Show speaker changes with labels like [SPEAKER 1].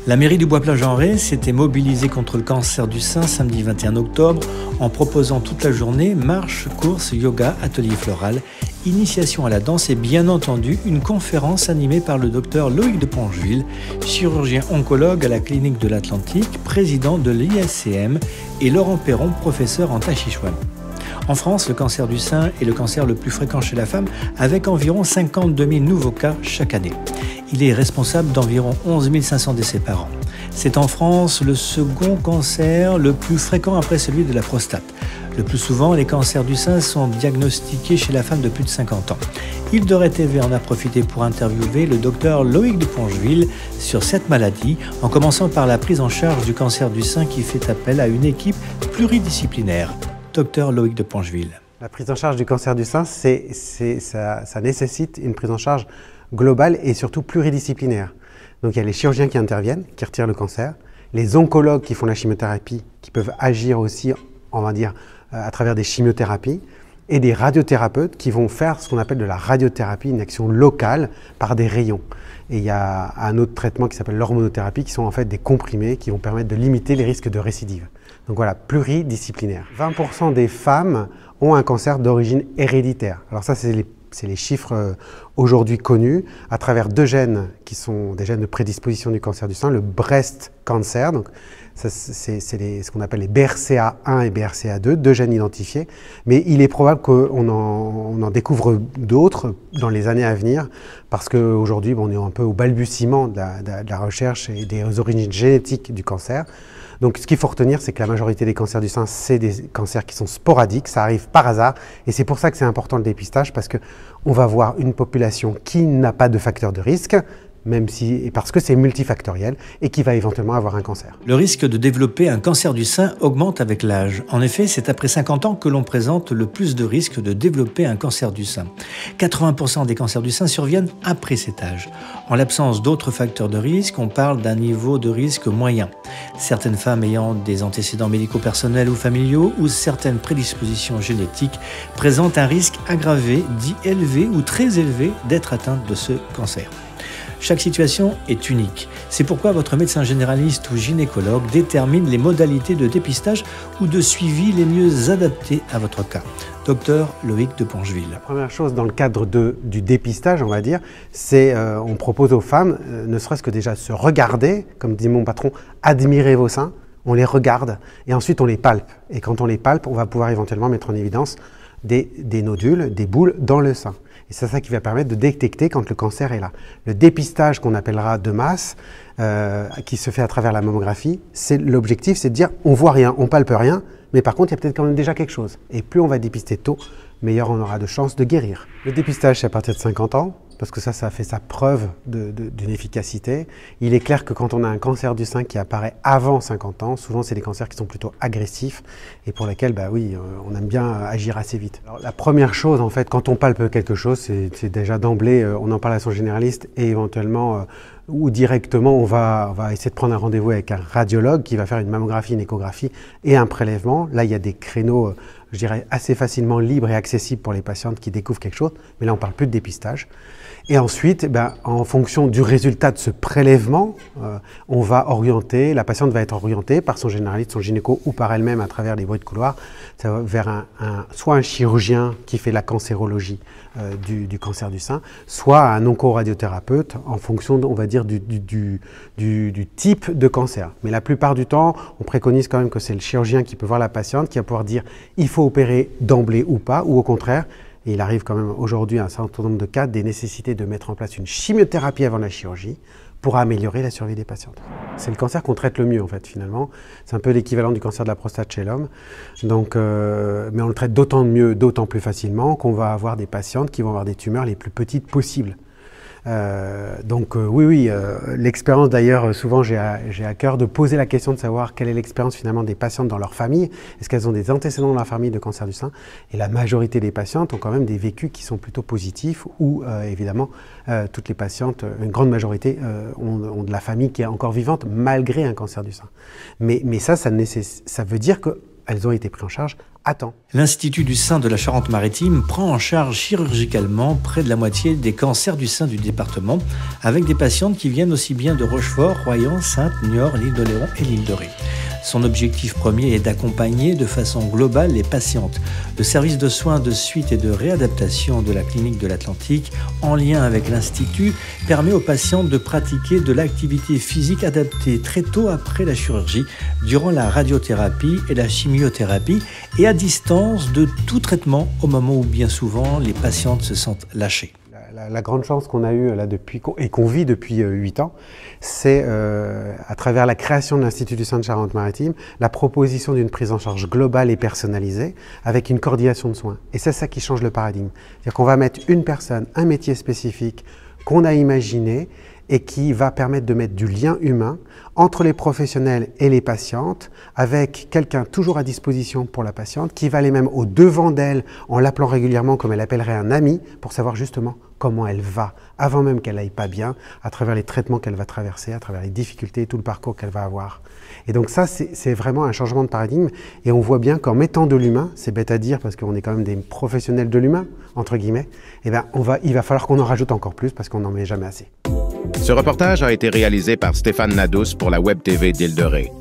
[SPEAKER 1] La mairie du Bois-Plage-en-Ré s'était mobilisée contre le cancer du sein samedi 21 octobre en proposant toute la journée marche, course, yoga, atelier floral, initiation à la danse et bien entendu une conférence animée par le docteur Loïc de Pongeville, chirurgien oncologue à la clinique de l'Atlantique, président de l'ISCM, et Laurent Perron, professeur en Tai Chi Chuan. En France, le cancer du sein est le cancer le plus fréquent chez la femme, avec environ 52 000 nouveaux cas chaque année. Il est responsable d'environ 11 500 décès par an. C'est en France le second cancer le plus fréquent après celui de la prostate. Le plus souvent, les cancers du sein sont diagnostiqués chez la femme de plus de 50 ans. Île-de-Ré TV en a profité pour interviewer le docteur Loïc de Pongeville sur cette maladie, en commençant par la prise en charge du cancer du sein qui fait appel à une équipe pluridisciplinaire. Docteur Loïc de Pongeville.
[SPEAKER 2] La prise en charge du cancer du sein, ça nécessite une prise en charge globale et surtout pluridisciplinaire. Donc il y a les chirurgiens qui interviennent, qui retirent le cancer, les oncologues qui font la chimiothérapie, qui peuvent agir aussi, on va dire, à travers des chimiothérapies, et des radiothérapeutes qui vont faire ce qu'on appelle de la radiothérapie, une action locale par des rayons. Et il y a un autre traitement qui s'appelle l'hormonothérapie, qui sont en fait des comprimés qui vont permettre de limiter les risques de récidive. Donc voilà, pluridisciplinaire. 20% des femmes ont un cancer d'origine héréditaire. Alors ça, c'est les chiffres aujourd'hui connus à travers deux gènes qui sont des gènes de prédisposition du cancer du sein, le breast cancer, donc c'est ce qu'on appelle les BRCA1 et BRCA2, deux gènes identifiés, mais il est probable qu'on en découvre d'autres dans les années à venir, parce qu'aujourd'hui, on est un peu au balbutiement de la recherche et des origines génétiques du cancer. Donc ce qu'il faut retenir, c'est que la majorité des cancers du sein, c'est des cancers qui sont sporadiques, ça arrive par hasard, et c'est pour ça que c'est important le dépistage, parce qu'on va voir une population qui n'a pas de facteur de risque, parce que c'est multifactoriel et qui va éventuellement avoir un cancer.
[SPEAKER 1] Le risque de développer un cancer du sein augmente avec l'âge. En effet, c'est après 50 ans que l'on présente le plus de risques de développer un cancer du sein. 80% des cancers du sein surviennent après cet âge. En l'absence d'autres facteurs de risque, on parle d'un niveau de risque moyen. Certaines femmes ayant des antécédents médicaux personnels ou familiaux ou certaines prédispositions génétiques présentent un risque aggravé, dit élevé ou très élevé, d'être atteintes de ce cancer. Chaque situation est unique. C'est pourquoi votre médecin généraliste ou gynécologue détermine les modalités de dépistage ou de suivi les mieux adaptées à votre cas. Docteur Loïc de Pongeville.
[SPEAKER 2] La première chose dans le cadre du dépistage, on va dire, c'est on propose aux femmes, ne serait-ce que déjà se regarder, comme dit mon patron, admirer vos seins, on les regarde et ensuite on les palpe. Et quand on les palpe, on va pouvoir éventuellement mettre en évidence des nodules, des boules dans le sein. Et c'est ça qui va permettre de détecter quand le cancer est là. Le dépistage qu'on appellera de masse, qui se fait à travers la mammographie, l'objectif c'est de dire on voit rien, on palpe rien, mais par contre il y a peut-être quand même déjà quelque chose. Et plus on va dépister tôt, meilleur on aura de chances de guérir. Le dépistage c'est à partir de 50 ans, parce que ça fait sa preuve d'une efficacité. Il est clair que quand on a un cancer du sein qui apparaît avant 50 ans, souvent c'est des cancers qui sont plutôt agressifs et pour lesquels, bah oui, on aime bien agir assez vite. Alors, la première chose, en fait, quand on palpe quelque chose, c'est déjà d'emblée, on en parle à son généraliste et éventuellement, ou directement, on va essayer de prendre un rendez-vous avec un radiologue qui va faire une mammographie, une échographie et un prélèvement. Là, il y a des créneaux, je dirais, assez facilement libres et accessibles pour les patientes qui découvrent quelque chose, mais là, on ne parle plus de dépistage. Et ensuite, en fonction du résultat de ce prélèvement, on va orienter, la patiente va être orientée par son généraliste, son gynéco ou par elle-même à travers les bruits de couloir, ça va vers soit un chirurgien qui fait la cancérologie du cancer du sein, soit un oncoradiothérapeute en fonction, on va dire, du type de cancer. Mais la plupart du temps, on préconise quand même que c'est le chirurgien qui peut voir la patiente, qui va pouvoir dire il faut opérer d'emblée ou pas, ou au contraire, et il arrive quand même aujourd'hui à un certain nombre de cas des nécessités de mettre en place une chimiothérapie avant la chirurgie pour améliorer la survie des patientes. C'est le cancer qu'on traite le mieux en fait finalement. C'est un peu l'équivalent du cancer de la prostate chez l'homme. Donc, mais on le traite d'autant mieux, d'autant plus facilement qu'on va avoir des patientes qui vont avoir des tumeurs les plus petites possibles. Oui, l'expérience d'ailleurs, souvent j'ai à cœur de poser la question de savoir quelle est l'expérience finalement des patientes dans leur famille. Est-ce qu'elles ont des antécédents dans leur famille de cancer du sein? Et la majorité des patientes ont quand même des vécus qui sont plutôt positifs ou évidemment toutes les patientes, une grande majorité ont de la famille qui est encore vivante malgré un cancer du sein. Mais ça veut dire qu'elles ont été prises en charge à temps.
[SPEAKER 1] L'Institut du sein de la Charente-Maritime prend en charge chirurgicalement près de la moitié des cancers du sein du département, avec des patientes qui viennent aussi bien de Rochefort, Royan, Saintes, Niort, l'île d'Oléron et l'île de Ré. Son objectif premier est d'accompagner de façon globale les patientes. Le service de soins de suite et de réadaptation de la clinique de l'Atlantique, en lien avec l'Institut, permet aux patientes de pratiquer de l'activité physique adaptée très tôt après la chirurgie, durant la radiothérapie et la chimiothérapie, et à distance de tout traitement au moment où bien souvent les patientes se sentent lâchées.
[SPEAKER 2] La grande chance qu'on a eue là depuis et qu'on vit depuis 8 ans, c'est à travers la création de l'Institut du sein de Charente-Maritime, la proposition d'une prise en charge globale et personnalisée avec une coordination de soins. Et c'est ça qui change le paradigme. C'est-à-dire qu'on va mettre une personne, un métier spécifique qu'on a imaginé et qui va permettre de mettre du lien humain entre les professionnels et les patientes, avec quelqu'un toujours à disposition pour la patiente, qui va aller même au devant d'elle en l'appelant régulièrement comme elle appellerait un ami, pour savoir justement comment elle va, avant même qu'elle n'aille pas bien, à travers les traitements qu'elle va traverser, à travers les difficultés et tout le parcours qu'elle va avoir. Et donc ça, c'est vraiment un changement de paradigme, et on voit bien qu'en mettant de l'humain, c'est bête à dire parce qu'on est quand même des professionnels de l'humain, entre guillemets, eh ben il va falloir qu'on en rajoute encore plus parce qu'on n'en met jamais assez.
[SPEAKER 3] Ce reportage a été réalisé par Stéphane Nadous pour la Web TV d'Île de Ré.